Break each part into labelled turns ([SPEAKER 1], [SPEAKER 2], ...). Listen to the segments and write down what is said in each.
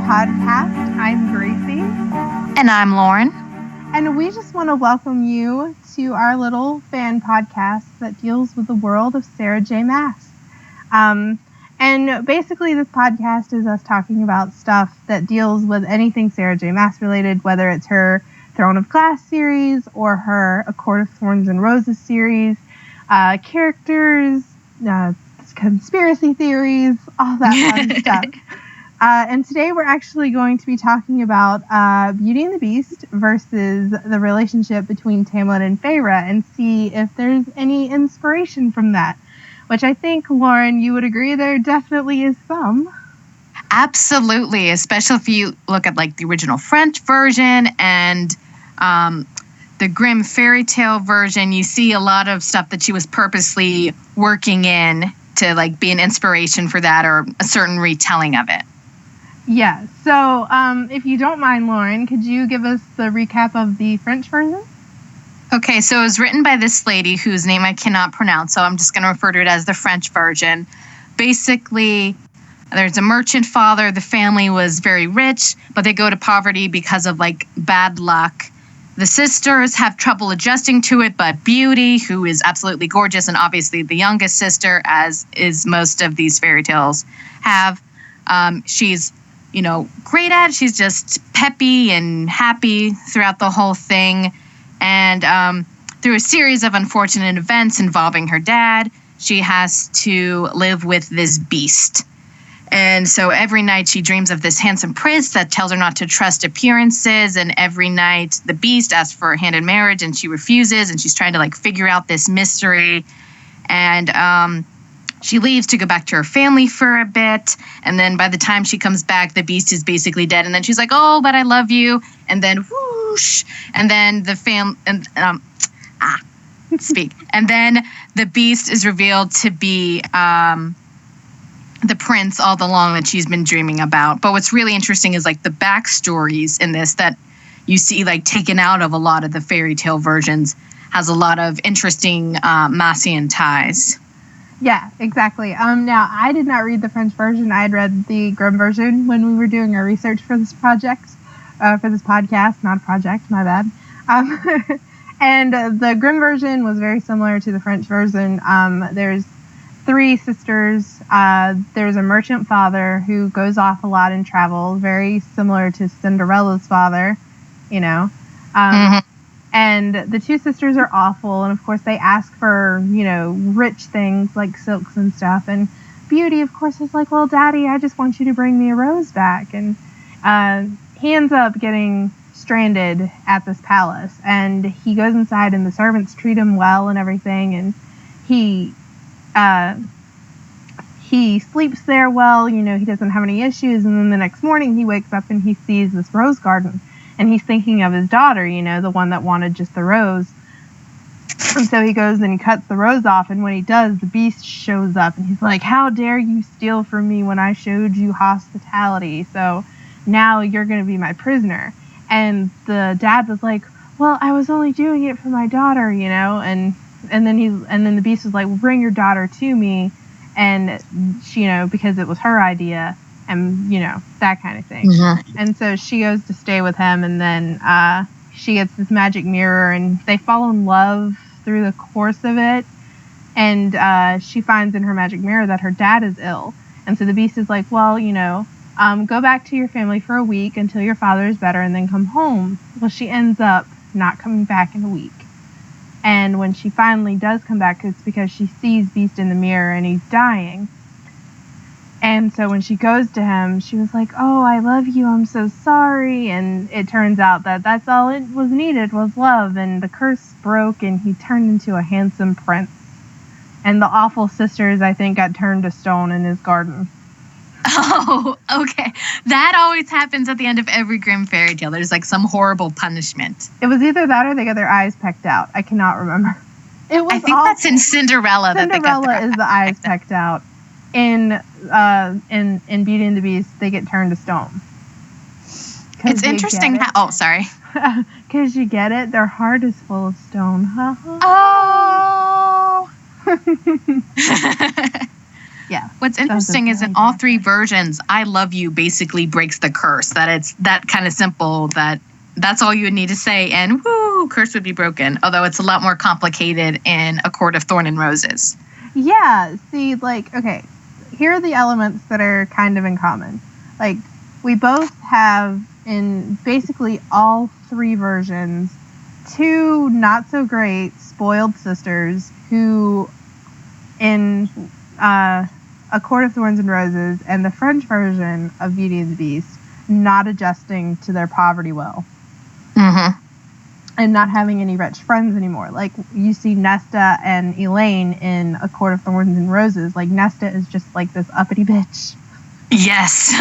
[SPEAKER 1] podcast. I'm Gracie.
[SPEAKER 2] And I'm Lauren.
[SPEAKER 1] And we just want to welcome you to our little fan podcast that deals with the world of Sarah J. Maas. And basically this podcast is us talking about stuff that deals with anything Sarah J. Maas related, whether it's her Throne of Glass series or her A Court of Thorns and Roses series, characters, conspiracy theories, all that fun stuff. And today we're actually going to be talking about Beauty and the Beast versus the relationship between Tamlin and Feyre and see if there's any inspiration from that. Which I think, Lauren, you would agree there definitely is some.
[SPEAKER 2] Absolutely, especially if you look at like the original French version and the Grimm fairy tale version, you see a lot of stuff that she was purposely working in to like be an inspiration for that or a certain retelling of it.
[SPEAKER 1] Yeah, so if you don't mind, Lauren, could you give us the recap of the French version?
[SPEAKER 2] Okay, so it was written by this lady whose name I cannot pronounce, so I'm just going to refer to it as the French version. Basically, there's a merchant father. The family was very rich, but they go to poverty because of like bad luck. The sisters have trouble adjusting to it, but Beauty, who is absolutely gorgeous and obviously the youngest sister, as is most of these fairy tales have, she's great at it. She's just peppy and happy throughout the whole thing. And through a series of unfortunate events involving her dad, she has to live with this beast. And so every night she dreams of this handsome prince that tells her not to trust appearances. And every night the beast asks for her hand in marriage and she refuses. And she's trying to like figure out this mystery. And she leaves to go back to her family for a bit. And then by the time she comes back, the beast is basically dead. And then she's like, oh, but I love you. And then whoosh. And then the speak. And then the beast is revealed to be the prince all along that she's been dreaming about. But what's really interesting is like the backstories in this that you see like taken out of a lot of the fairy tale versions has a lot of interesting Maasian ties.
[SPEAKER 1] Yeah, exactly. Now, I did not read the French version. I had read the Grimm version when we were doing our research for this project, for this podcast. Not a project, my bad. And the Grimm version was very similar to the French version. There's 3 sisters. There's a merchant father who goes off a lot and travels, very similar to Cinderella's father, And the 2 sisters are awful, and of course they ask for, rich things like silks and stuff. And Beauty, of course, is like, well, Daddy, I just want you to bring me a rose back. And he ends up getting stranded at this palace, and he goes inside, and the servants treat him well and everything, and he sleeps there well. He doesn't have any issues. And then the next morning he wakes up and he sees this rose garden. And he's thinking of his daughter, the one that wanted just the rose. And so he goes and he cuts the rose off. And when he does, the beast shows up. And he's like, how dare you steal from me when I showed you hospitality? So now you're going to be my prisoner. And the dad was like, well, I was only doing it for my daughter, And then the beast was like, well, bring your daughter to me. And she, because it was her idea. And, that kind of thing. Mm-hmm. And so she goes to stay with him, and then she gets this magic mirror, and they fall in love through the course of it. And she finds in her magic mirror that her dad is ill. And so the beast is like, well, go back to your family for a week until your father is better and then come home. Well, she ends up not coming back in a week. And when she finally does come back, it's because she sees Beast in the mirror and he's dying. And so when she goes to him, she was like, oh, I love you, I'm so sorry. And it turns out that that's all it was needed was love. And the curse broke and he turned into a handsome prince. And the awful sisters, I think, got turned to stone in his garden.
[SPEAKER 2] Oh, okay. That always happens at the end of every Grimm fairy tale. There's like some horrible punishment.
[SPEAKER 1] It was either that or they got their eyes pecked out. I cannot remember.
[SPEAKER 2] I think awful. That's in Cinderella.
[SPEAKER 1] Cinderella is the eyes pecked out. In Beauty and the Beast, they get turned to stone.
[SPEAKER 2] It's interesting how... Oh, sorry.
[SPEAKER 1] Because you get it? Their heart is full of stone.
[SPEAKER 2] Oh!
[SPEAKER 1] Yeah.
[SPEAKER 2] What's interesting is in all three versions, I love you basically breaks the curse. That it's that kind of simple, that's all you would need to say, and woo, curse would be broken. Although it's a lot more complicated in A Court of Thorns and Roses.
[SPEAKER 1] Yeah, see, like, okay, here are the elements that are kind of in common. Like, we both have, in basically all three versions, two not-so-great spoiled sisters who, in A Court of Thorns and Roses and the French version of Beauty and the Beast, not adjusting to their poverty well.
[SPEAKER 2] Mm-hmm.
[SPEAKER 1] And not having any rich friends anymore. Like, you see Nesta and Elaine in A Court of Thorns and Roses. Like, Nesta is just, like, this uppity bitch.
[SPEAKER 2] Yes.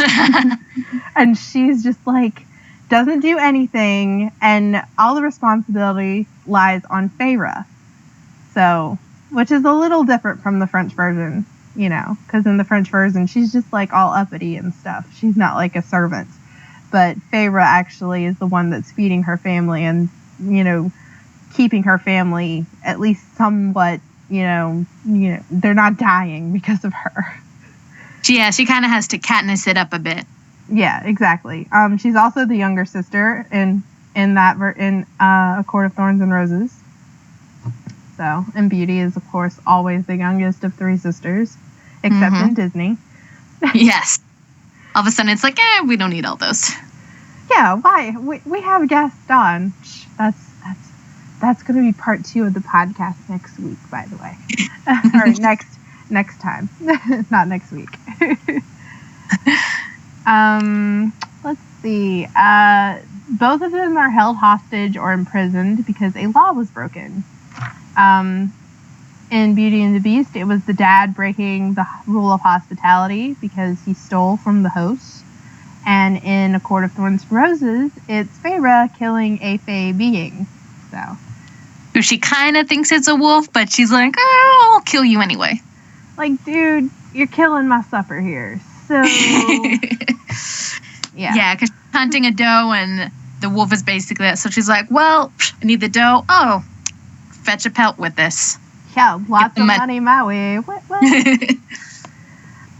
[SPEAKER 1] And she's just, like, doesn't do anything, and all the responsibility lies on Feyre. So, which is a little different from the French version, you know, because in the French version, she's just, like, all uppity and stuff. She's not, like, a servant. But Feyre actually is the one that's feeding her family and, you know, keeping her family at least somewhat, you know, they're not dying because of her.
[SPEAKER 2] Yeah, she kind of has to Katniss it up a bit.
[SPEAKER 1] Yeah, exactly. She's also the younger sister in A Court of Thorns and Roses. So, and Beauty is, of course, always the youngest of three sisters, except in Disney.
[SPEAKER 2] Yes. All of a sudden, it's like, we don't need all those.
[SPEAKER 1] Yeah, why? We have guests on. That's going to be part 2 of the podcast next week, by the way. Or next time. Not next week. Let's see. Both of them are held hostage or imprisoned because a law was broken. In Beauty and the Beast, it was the dad breaking the rule of hospitality because he stole from the host. And in A Court of Thorns and Roses, it's Feyre killing a fey being. So,
[SPEAKER 2] she kind of thinks it's a wolf, but she's like, oh, I'll kill you anyway.
[SPEAKER 1] Like, dude, you're killing my supper here. So, yeah.
[SPEAKER 2] Yeah, because she's hunting a doe, and the wolf is basically that. So she's like, well, I need the doe. Oh, fetch a pelt with this.
[SPEAKER 1] Yeah, lots of money my way. What?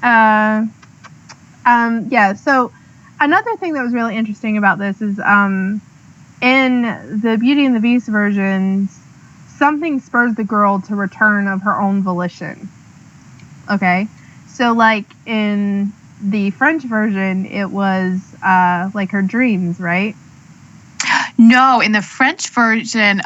[SPEAKER 1] Yeah, so another thing that was really interesting about this is in the Beauty and the Beast versions, something spurs the girl to return of her own volition. Okay? So, like, in the French version, it was, like, her dreams, right?
[SPEAKER 2] No, in the French version,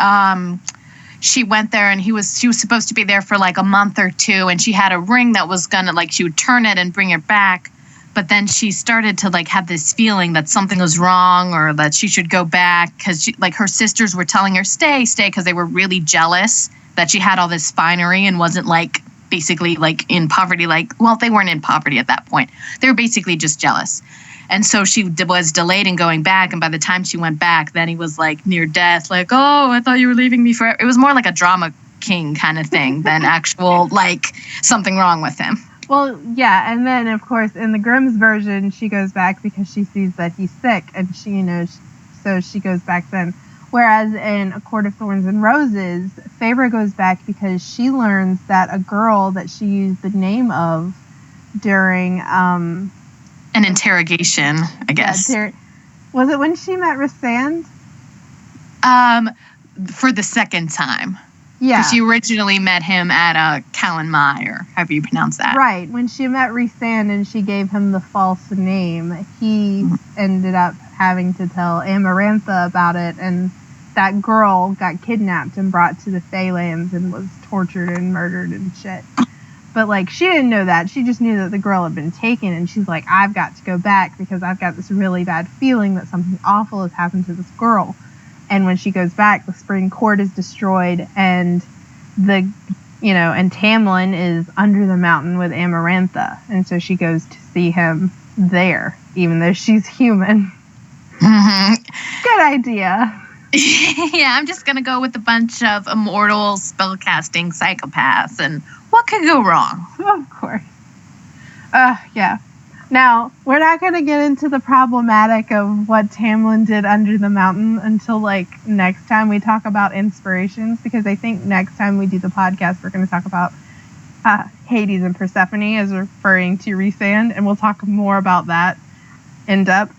[SPEAKER 2] she went there and she was supposed to be there for, like, a month or two, and she had a ring that was gonna, like, she would turn it and bring it back. But then she started to, like, have this feeling that something was wrong or that she should go back because, like, her sisters were telling her, stay, because they were really jealous that she had all this finery and wasn't, like, basically, like, in poverty. Like, well, they weren't in poverty at that point. They were basically just jealous. And so she was delayed in going back. And by the time she went back, then he was, like, near death. Like, oh, I thought you were leaving me forever. It was more like a drama king kind of thing than actual, like, something wrong with him.
[SPEAKER 1] Well, yeah, and then, of course, in the Grimm's version, she goes back because she sees that he's sick, and she, you know, so she goes back then. Whereas in A Court of Thorns and Roses, Feyre goes back because she learns that a girl that she used the name of during... an
[SPEAKER 2] interrogation, I guess.
[SPEAKER 1] Yeah, was it when she met Rhysand?
[SPEAKER 2] For the second time.
[SPEAKER 1] Yeah.
[SPEAKER 2] Because she originally met him at Calanmai, or however you pronounce that.
[SPEAKER 1] Right. When she met Rhysand and she gave him the false name, he ended up having to tell Amarantha about it, and that girl got kidnapped and brought to the Feylands and was tortured and murdered and shit. But, like, she didn't know that. She just knew that the girl had been taken, and she's like, I've got to go back because I've got this really bad feeling that something awful has happened to this girl. And when she goes back, the Spring Court is destroyed, and and Tamlin is under the mountain with Amarantha, and so she goes to see him there, even though she's human.
[SPEAKER 2] Mm-hmm.
[SPEAKER 1] Good idea.
[SPEAKER 2] Yeah, I'm just gonna go with a bunch of immortal spellcasting psychopaths, and what could go wrong?
[SPEAKER 1] Of course. Yeah. Now, we're not going to get into the problematic of what Tamlin did under the mountain until, like, next time we talk about inspirations, because I think next time we do the podcast, we're going to talk about Hades and Persephone as referring to Rhysand, and we'll talk more about that in depth.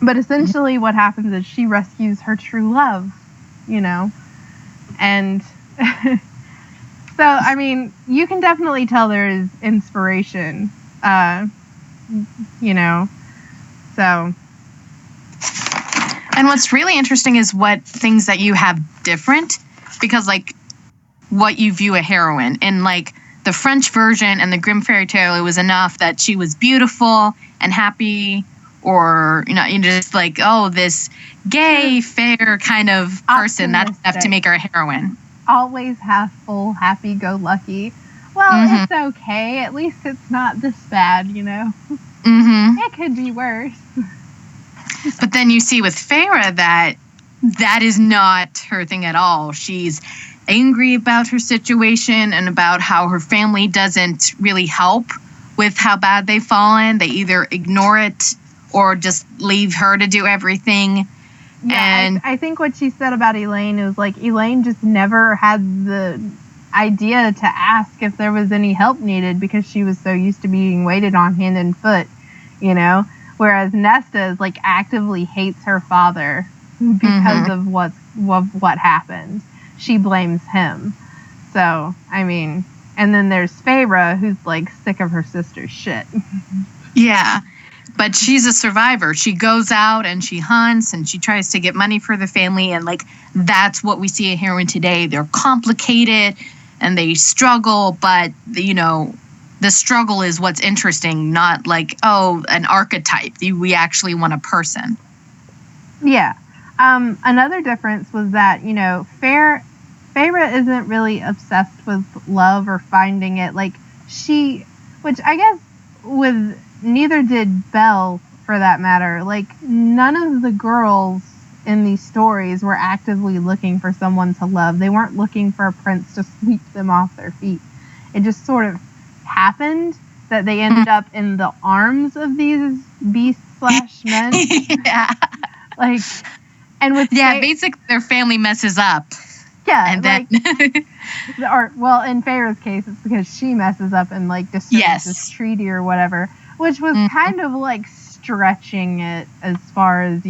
[SPEAKER 1] But essentially what happens is she rescues her true love, and so, I mean, you can definitely tell there is inspiration, so.
[SPEAKER 2] And what's really interesting is what things that you have different, because like what you view a heroine in, like the French version and the Grimm fairy tale, it was enough that she was beautiful and happy, or just like, oh, this gay, fair kind of person. That's enough to make her a heroine.
[SPEAKER 1] Always half-full, happy-go-lucky. Well, It's okay. At least it's not this bad, It could be worse.
[SPEAKER 2] But then you see with Feyre that is not her thing at all. She's angry about her situation and about how her family doesn't really help with how bad they've fallen. They either ignore it or just leave her to do everything.
[SPEAKER 1] Yeah, and I think what she said about Elaine is like Elaine just never had the idea to ask if there was any help needed because she was so used to being waited on hand and foot, Whereas Nesta is like actively hates her father because of what happened. She blames him. So, I mean, and then there's Feyre, who's like sick of her sister's shit.
[SPEAKER 2] Yeah. But she's a survivor. She goes out and she hunts and she tries to get money for the family. And like, that's what we see a heroine today. They're complicated and they struggle, but the struggle is what's interesting, not like, oh, an archetype. We actually want a person.
[SPEAKER 1] Yeah. Another difference was that, Feyre isn't really obsessed with love or finding it. Like, which I guess neither did Belle, for that matter. Like, none of the girls in these stories were actively looking for someone to love. They weren't looking for a prince to sweep them off their feet. It just sort of happened that they ended up in the arms of these beast/men.
[SPEAKER 2] Yeah.
[SPEAKER 1] Like, and with
[SPEAKER 2] basically their family messes up.
[SPEAKER 1] Yeah,
[SPEAKER 2] and then
[SPEAKER 1] in Feyre's case, it's because she messes up and like destroys this treaty or whatever, which was kind of like stretching it as far as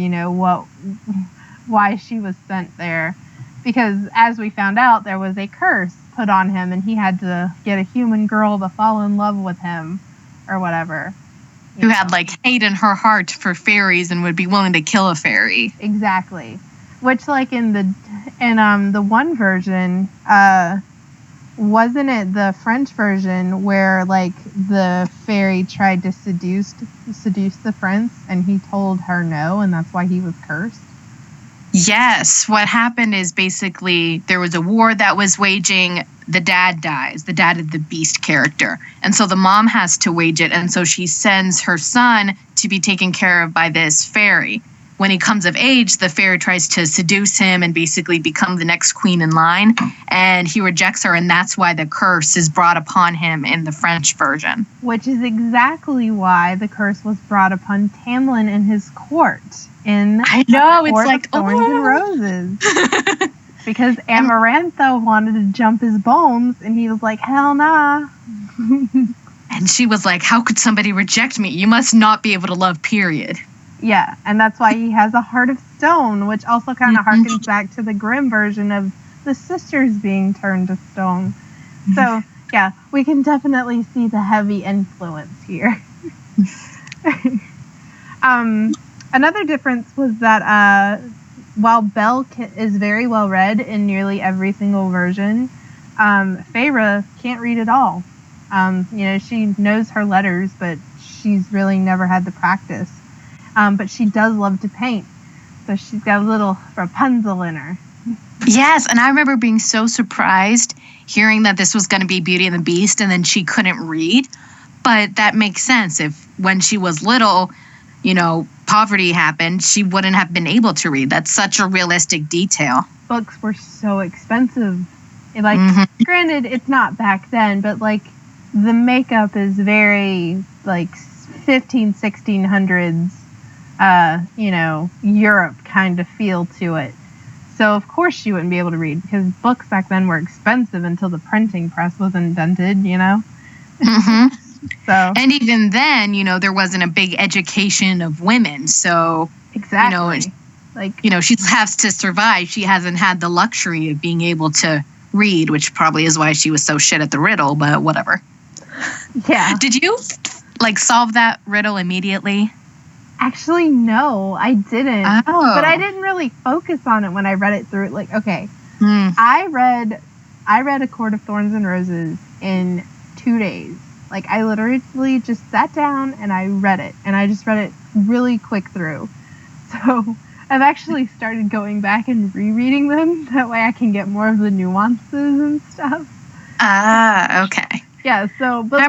[SPEAKER 1] why she was sent there, because as we found out, there was a curse put on him, and he had to get a human girl to fall in love with him, or whatever.
[SPEAKER 2] Who had like hate in her heart for fairies and would be willing to kill a fairy.
[SPEAKER 1] Exactly. Which, like in the one version, wasn't it the French version where like the fairy tried to seduce the prince and he told her no, and that's why he was cursed?
[SPEAKER 2] Yes. What happened is basically there was a war that was waging. The dad dies, the dad of the beast character. And so the mom has to wage it. And so she sends her son to be taken care of by this fairy. When he comes of age, the fairy tries to seduce him and basically become the next queen in line. And he rejects her. And that's why the curse is brought upon him in the French version.
[SPEAKER 1] Which is exactly why the curse was brought upon Tamlin and his court.
[SPEAKER 2] I know, it's like
[SPEAKER 1] Thorns and Roses. Because Amarantha wanted to jump his bones, and he was like, hell nah.
[SPEAKER 2] And she was like, how could somebody reject me? You must not be able to love, period.
[SPEAKER 1] Yeah, and that's why he has a heart of stone, which also kind of harkens back to the Grimm version of the sisters being turned to stone. So, yeah, we can definitely see the heavy influence here. Another difference was that while Belle is very well read in nearly every single version, Feyre can't read at all. She knows her letters, but she's really never had the practice. But she does love to paint, so she's got a little Rapunzel in her.
[SPEAKER 2] Yes, and I remember being so surprised hearing that this was going to be Beauty and the Beast, and then she couldn't read. But that makes sense. If when she was little, poverty happened, she wouldn't have been able to read. That's such a realistic detail.
[SPEAKER 1] Books were so expensive. Granted, it's not back then, but like the makeup is very like 1600s, Europe kind of feel to it. So of course she wouldn't be able to read because books back then were expensive until the printing press was invented,
[SPEAKER 2] Mm-hmm.
[SPEAKER 1] So
[SPEAKER 2] And even then, there wasn't a big education of women. So,
[SPEAKER 1] exactly.
[SPEAKER 2] She has to survive. She hasn't had the luxury of being able to read, which probably is why she was so shit at the riddle, but whatever.
[SPEAKER 1] Yeah.
[SPEAKER 2] Did you, solve that riddle immediately?
[SPEAKER 1] Actually, no, I didn't.
[SPEAKER 2] Oh.
[SPEAKER 1] But I didn't really focus on it when I read it through. Okay, I read A Court of Thorns and Roses in 2 days. I literally just sat down and I read it. And I just read it really quick through. So I've actually started going back and rereading them. That way I can get more of the nuances and stuff.
[SPEAKER 2] Ah, okay.
[SPEAKER 1] Yeah, so, but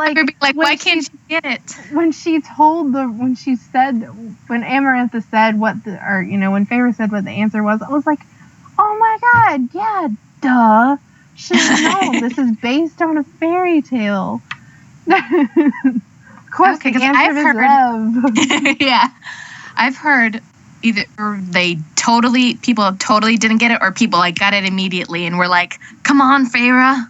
[SPEAKER 2] why can't you get it?
[SPEAKER 1] When Amarantha said when Feyre said what the answer was, I was like, oh my god, yeah, duh. Should have known. This is based on a fairy tale. Of course, the answer is love.
[SPEAKER 2] Yeah. I've heard either people totally didn't get it, or people got it immediately and were like, come on, Feyre.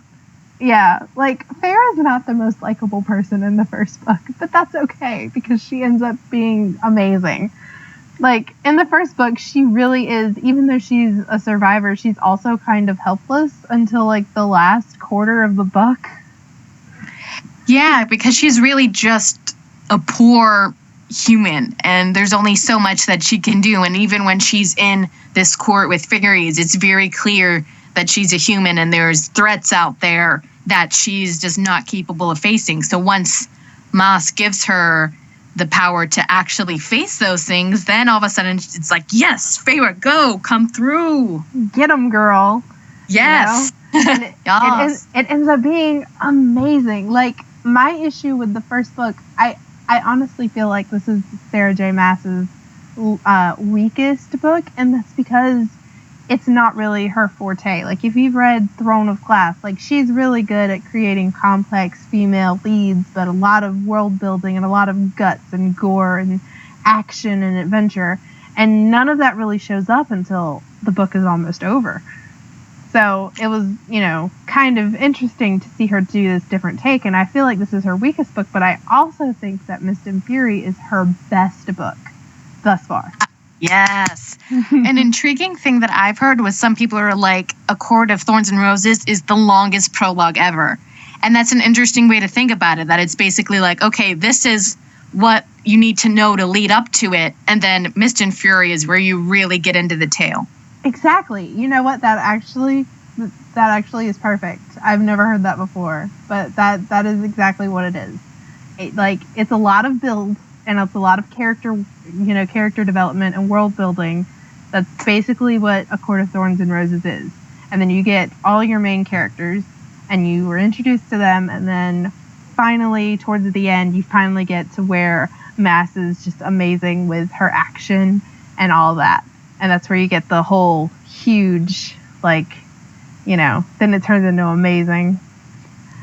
[SPEAKER 1] Yeah, Feyre's not the most likable person in the first book, but that's okay because she ends up being amazing. In the first book, she really is, even though she's a survivor, she's also kind of helpless until the last quarter of the book.
[SPEAKER 2] Yeah, because she's really just a poor human, and there's only so much that she can do. And even when she's in this court with fairies, it's very clear that she's a human and there's threats out there that she's just not capable of facing. So once Mas gives her the power to actually face those things, then all of a sudden it's like, yes, Feyre, go, come through.
[SPEAKER 1] Get 'em, girl.
[SPEAKER 2] Yes.
[SPEAKER 1] And it ends up being amazing. My issue with the first book, I honestly feel like this is Sarah J. Maas's weakest book, and that's because it's not really her forte. If you've read Throne of Glass, she's really good at creating complex female leads, but a lot of world building and a lot of guts and gore and action and adventure, and none of that really shows up until the book is almost over. So it was, kind of interesting to see her do this different take, and I feel like this is her weakest book, but I also think that Mist and Fury is her best book thus far.
[SPEAKER 2] Yes. An intriguing thing that I've heard was some people are like, A Court of Thorns and Roses is the longest prologue ever. And that's an interesting way to think about it, that it's basically okay, this is what you need to know to lead up to it, and then Mist and Fury is where you really get into the tale. Exactly.
[SPEAKER 1] You know what? That actually is perfect. I've never heard that before, but that is exactly what it is. It's a lot of build, and it's a lot of character development and world building. That's basically what A Court of Thorns and Roses is. And then you get all your main characters, and you were introduced to them, and then finally, towards the end, you finally get to where Mas is just amazing with her action and all that. And that's where you get the whole huge, then it turns into amazing.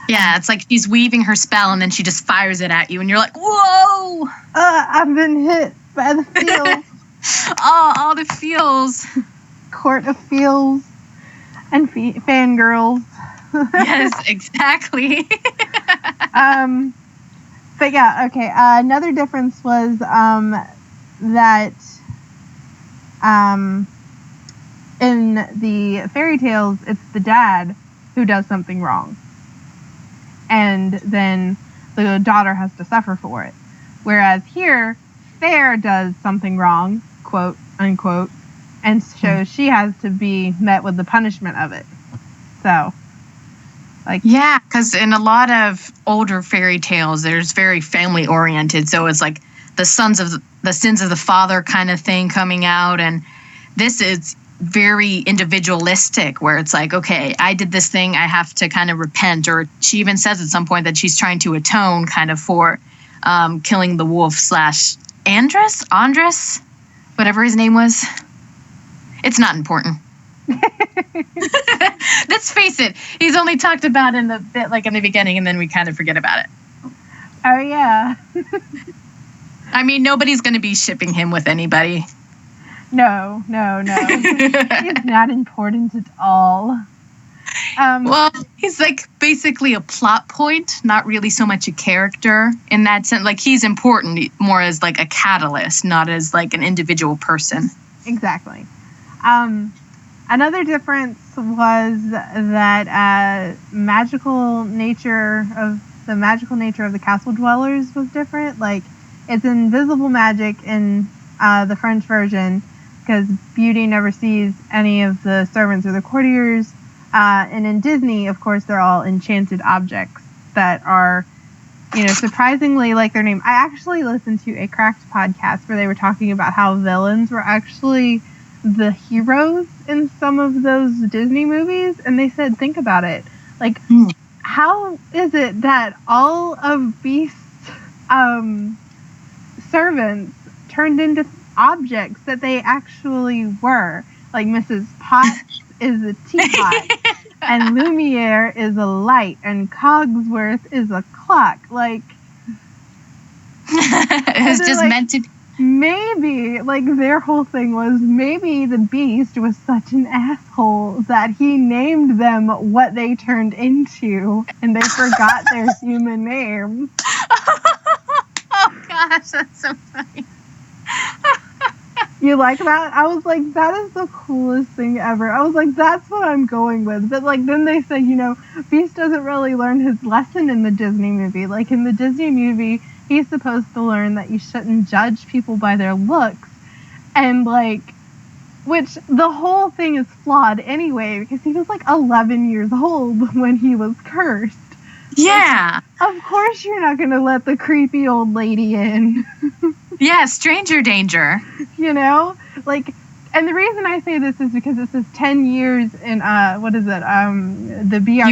[SPEAKER 2] Yeah, it's like she's weaving her spell and then she just fires it at you and you're like, whoa!
[SPEAKER 1] I've been hit by the feels.
[SPEAKER 2] All the feels.
[SPEAKER 1] Court of feels and fangirls.
[SPEAKER 2] Yes, exactly.
[SPEAKER 1] But yeah, okay. Another difference was that in the fairy tales, it's the dad who does something wrong. And then the daughter has to suffer for it. Whereas here, Feyre does something wrong, quote, unquote, and so she has to be met with the punishment of it. So,
[SPEAKER 2] yeah, because in a lot of older fairy tales, there's very family oriented. So it's like the sins of the father kind of thing coming out, and this is very individualistic, where it's like, okay, I did this thing, I have to kind of repent. Or she even says at some point that she's trying to atone kind of for killing the wolf / Andres, whatever his name was. It's not important. Let's face it, he's only talked about in the bit in the beginning, and then we kind of forget about it.
[SPEAKER 1] Oh yeah.
[SPEAKER 2] I mean, nobody's going to be shipping him with anybody.
[SPEAKER 1] No. He's not important at all.
[SPEAKER 2] Well, he's like basically a plot point, not really so much a character in that sense. Like he's important more as like a catalyst, not as like an individual person.
[SPEAKER 1] Exactly. Another difference was that magical nature of the castle dwellers was different. Like it's invisible magic in the French version because Beauty never sees any of the servants or the courtiers. And in Disney, of course, they're all enchanted objects that are, surprisingly like their name. I actually listened to a Cracked podcast where they were talking about how villains were actually the heroes in some of those Disney movies. And they said, think about it. Like, how is it that all of Beast's servants turned into objects that they actually were? Like Mrs. Potts is a teapot, and Lumiere is a light, and Cogsworth is a clock. Like,
[SPEAKER 2] it was just meant to be.
[SPEAKER 1] Maybe, like, their whole thing was maybe the Beast was such an asshole that he named them what they turned into, and they forgot their human names.
[SPEAKER 2] Oh, gosh, that's so funny.
[SPEAKER 1] You like that? I was like, that is the coolest thing ever. I was like, that's what I'm going with. But, like, then they say, Beast doesn't really learn his lesson in the Disney movie. Like, in the Disney movie, he's supposed to learn that you shouldn't judge people by their looks. And, like, which the whole thing is flawed anyway, because he was, like, 11 years old when he was cursed.
[SPEAKER 2] Yeah.
[SPEAKER 1] Like, of course you're not going to let the creepy old lady in.
[SPEAKER 2] Yeah, stranger danger.
[SPEAKER 1] Like, and the reason I say this is because this is 10 years in, the Be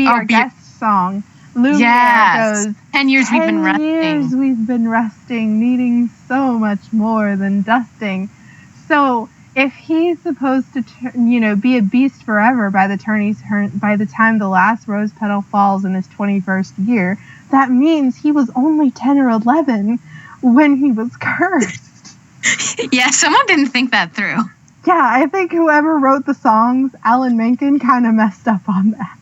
[SPEAKER 1] Our Guest song. Lumiere goes,
[SPEAKER 2] 10 years we've been resting.
[SPEAKER 1] 10 years we've been resting, needing so much more than dusting. So, if he's supposed to, be a beast forever by the time the last rose petal falls in his 21st year, that means he was only 10 or 11 when he was cursed.
[SPEAKER 2] Yeah, someone didn't think that through.
[SPEAKER 1] Yeah, I think whoever wrote the songs, Alan Menken, kind of messed up on that.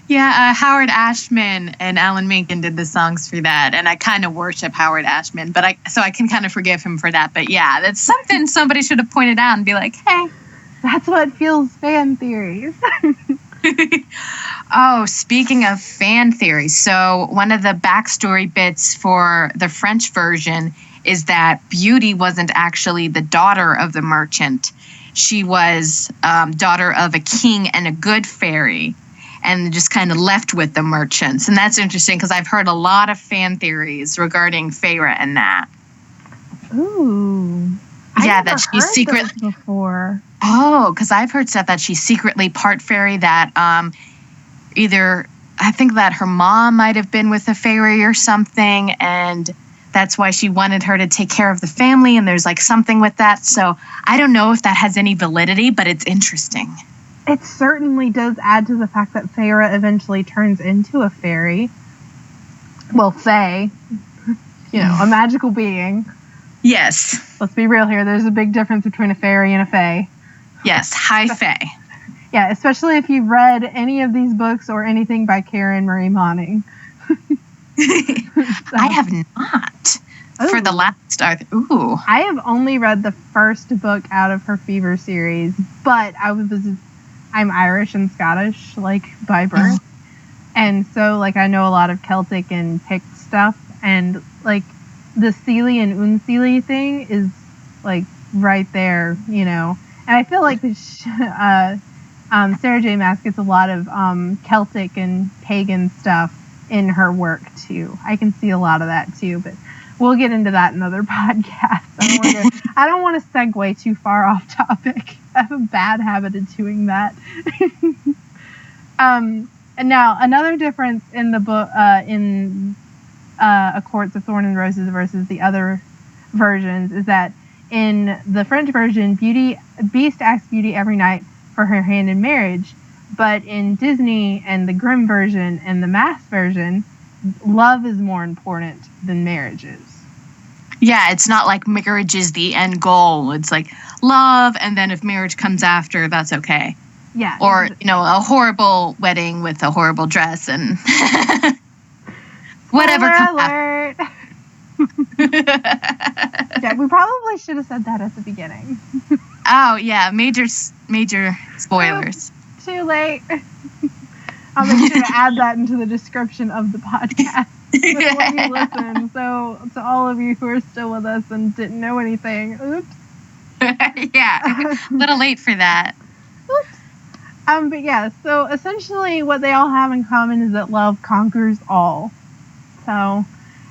[SPEAKER 2] Yeah, Howard Ashman and Alan Menken did the songs for that, and I kind of worship Howard Ashman, so I can kind of forgive him for that. But yeah, that's something somebody should have pointed out and be like, hey.
[SPEAKER 1] That's what fuels fan theories.
[SPEAKER 2] Oh, speaking of fan theories, so one of the backstory bits for the French version is that Beauty wasn't actually the daughter of the merchant. She was daughter of a king and a good fairy, and just kind of left with the merchants. And that's interesting because I've heard a lot of fan theories regarding Feyre and that.
[SPEAKER 1] Ooh.
[SPEAKER 2] Yeah, that she's secret
[SPEAKER 1] before.
[SPEAKER 2] Oh, because I've heard stuff that she's secretly part fairy, that I think that her mom might have been with a fairy or something, and that's why she wanted her to take care of the family, and there's like something with that. So I don't know if that has any validity, but it's interesting.
[SPEAKER 1] It certainly does add to the fact that Feyre eventually turns into a fairy. Well, fae. A magical being.
[SPEAKER 2] Yes.
[SPEAKER 1] Let's be real here. There's a big difference between a fairy and a fae.
[SPEAKER 2] Yes, high fae.
[SPEAKER 1] Yeah, especially if you've read any of these books or anything by Karen Marie Moning.
[SPEAKER 2] I have not. Ooh. For the last Arthur. Ooh.
[SPEAKER 1] I have only read the first book out of her Fever series, but I'm Irish and Scottish, like, by birth. And so, like, I know a lot of Celtic and Pict stuff, and, like, the Seelie and Unseelie thing is, like, right there, And I feel like Sarah J. Maas gets a lot of Celtic and pagan stuff in her work, too. I can see a lot of that, too, but we'll get into that in another podcast. I don't want to segue too far off topic. I have a bad habit of doing that. And now, another difference in the book, A Courts of Thorns and Roses versus the other versions, is that in the French version, Beast asks Beauty every night for her hand in marriage, but in Disney and the Grimm version and the Mass version, love is more important than marriage is.
[SPEAKER 2] Yeah, it's not like marriage is the end goal. It's like love, and then if marriage comes after, that's okay.
[SPEAKER 1] Yeah.
[SPEAKER 2] Or, a horrible wedding with a horrible dress and whatever comes
[SPEAKER 1] alert. Yeah, we probably should have said that at the beginning.
[SPEAKER 2] Oh, yeah. Major spoilers.
[SPEAKER 1] Too late. I'll make sure to add that into the description of the podcast. So when you listen, so to all of you who are still with us and didn't know anything, oops.
[SPEAKER 2] Yeah, a little late for that.
[SPEAKER 1] Oops. But yeah, so essentially what they all have in common is that love conquers all. So,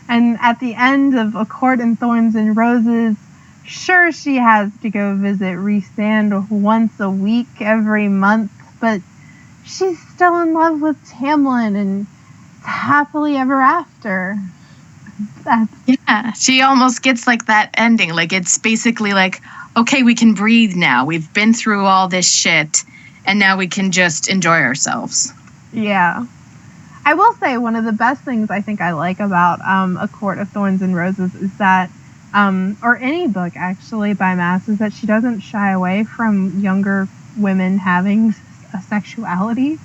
[SPEAKER 1] and at the end of A Court of Thorns and Roses, sure, she has to go visit Rhysand once a week every month, but she's still in love with Tamlin and happily ever after.
[SPEAKER 2] Yeah, she almost gets like that ending. Like, it's basically like, okay, we can breathe now. We've been through all this shit, and now we can just enjoy ourselves.
[SPEAKER 1] Yeah. I will say one of the best things I think I like about A Court of Thorns and Roses is that, or any book actually by Mass, is that she doesn't shy away from younger women having a sexuality.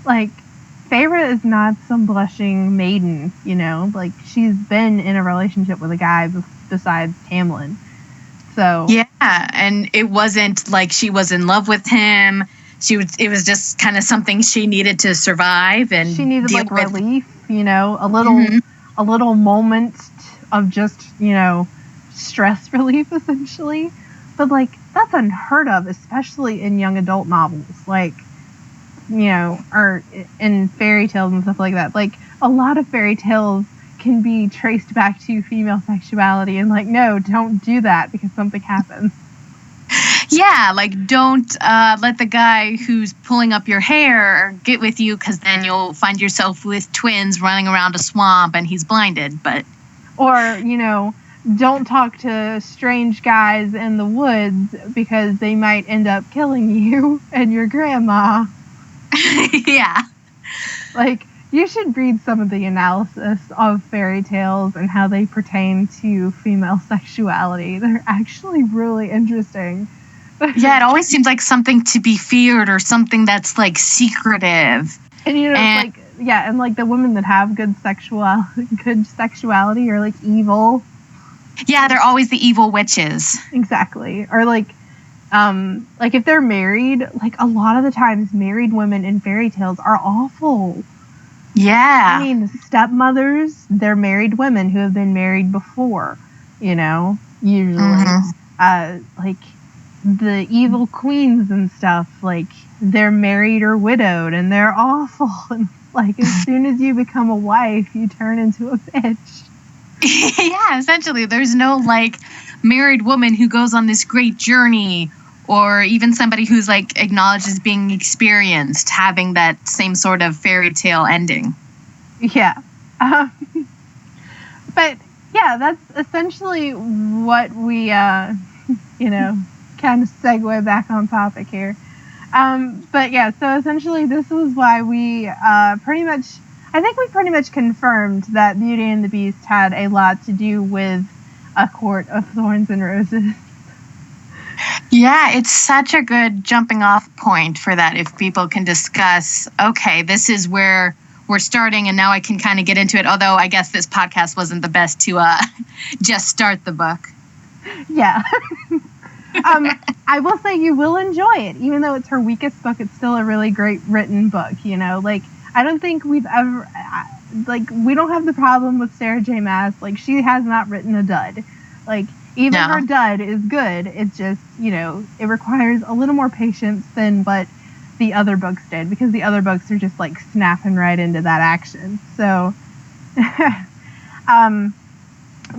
[SPEAKER 1] Like, Feyre is not some blushing maiden, like she's been in a relationship with a guy besides Tamlin. So
[SPEAKER 2] yeah, and it wasn't like she was in love with him. It was just kind of something she needed to survive, and
[SPEAKER 1] she needed like relief, a little moment of just stress relief essentially. But like that's unheard of, especially in young adult novels, like or in fairy tales and stuff like that. Like a lot of fairy tales can be traced back to female sexuality, and like no, don't do that because something happens.
[SPEAKER 2] Yeah, like don't let the guy who's pulling up your hair get with you, because then you'll find yourself with twins running around a swamp and he's blinded. But
[SPEAKER 1] or don't talk to strange guys in the woods because they might end up killing you and your grandma.
[SPEAKER 2] Yeah,
[SPEAKER 1] like you should read some of the analysis of fairy tales and how they pertain to female sexuality. They're actually really interesting.
[SPEAKER 2] Yeah, it always seems like something to be feared or something that's like secretive.
[SPEAKER 1] And like the women that have good sexuality are like evil.
[SPEAKER 2] Yeah, they're always the evil witches.
[SPEAKER 1] Exactly. Or like if they're married, like a lot of the times married women in fairy tales are awful.
[SPEAKER 2] Yeah.
[SPEAKER 1] I mean, stepmothers, they're married women who have been married before, usually. Mm-hmm. Like the evil queens and stuff, like they're married or widowed and they're awful. And like as soon as you become a wife, you turn into a bitch.
[SPEAKER 2] Yeah, essentially. There's no like married woman who goes on this great journey, or even somebody who's like acknowledged as being experienced having that same sort of fairy tale ending.
[SPEAKER 1] Yeah. But yeah, that's essentially what we, kind of segue back on topic here. But yeah, so essentially this was why we pretty much confirmed that Beauty and the Beast had a lot to do with A Court of Thorns and Roses.
[SPEAKER 2] Yeah, it's such a good jumping off point for that. If people can discuss, okay, this is where we're starting and now I can kind of get into it. Although I guess this podcast wasn't the best to just start the book.
[SPEAKER 1] Yeah. I will say you will enjoy it. Even though it's her weakest book, it's still a really great written book, Like, I don't think we've ever... we don't have the problem with Sarah J. Maas. Like, she has not written a dud. Like, even her dud is good. It's just, it requires a little more patience than what the other books did. Because the other books are just, like, snapping right into that action. So...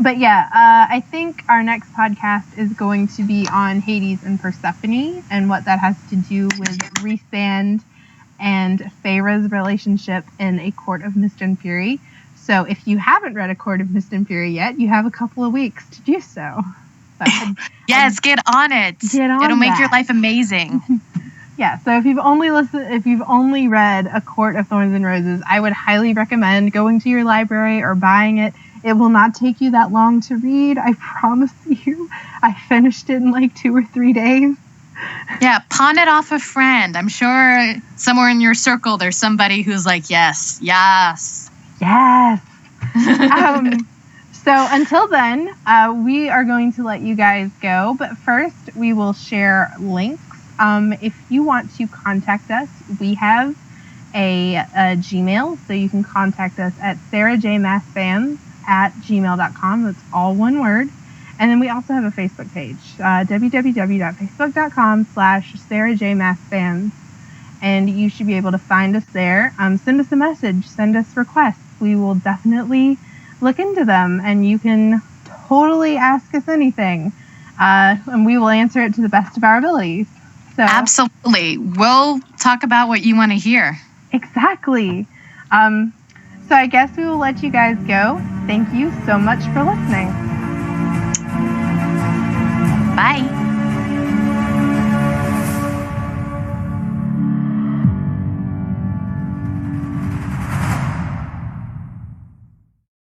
[SPEAKER 1] But yeah, I think our next podcast is going to be on Hades and Persephone and what that has to do with Rhysand and Feyre's relationship in A Court of Mist and Fury. So if you haven't read A Court of Mist and Fury yet, you have a couple of weeks to do so.
[SPEAKER 2] Yes, get on it. It'll make your life amazing.
[SPEAKER 1] Yeah, so if you've only read A Court of Thorns and Roses, I would highly recommend going to your library or buying it. It will not take you that long to read, I promise you. I finished it in like 2 or 3 days.
[SPEAKER 2] Yeah, pawn it off a friend. I'm sure somewhere in your circle there's somebody who's like, yes.
[SPEAKER 1] Yes. So until then, we are going to let you guys go. But first, we will share links. If you want to contact us, we have a Gmail. So you can contact us at sarahjmassbands@gmail.com. That's all one word. And then we also have a Facebook page, www.facebook.com/sarahjmassbands. And you should be able to find us there. Send us a message. Send us requests. We will definitely look into them. And you can totally ask us anything. And we will answer it to the best of our abilities. So,
[SPEAKER 2] absolutely. We'll talk about what you want to hear.
[SPEAKER 1] Exactly. So I guess we will let you guys go. Thank you so much for listening.
[SPEAKER 2] Bye.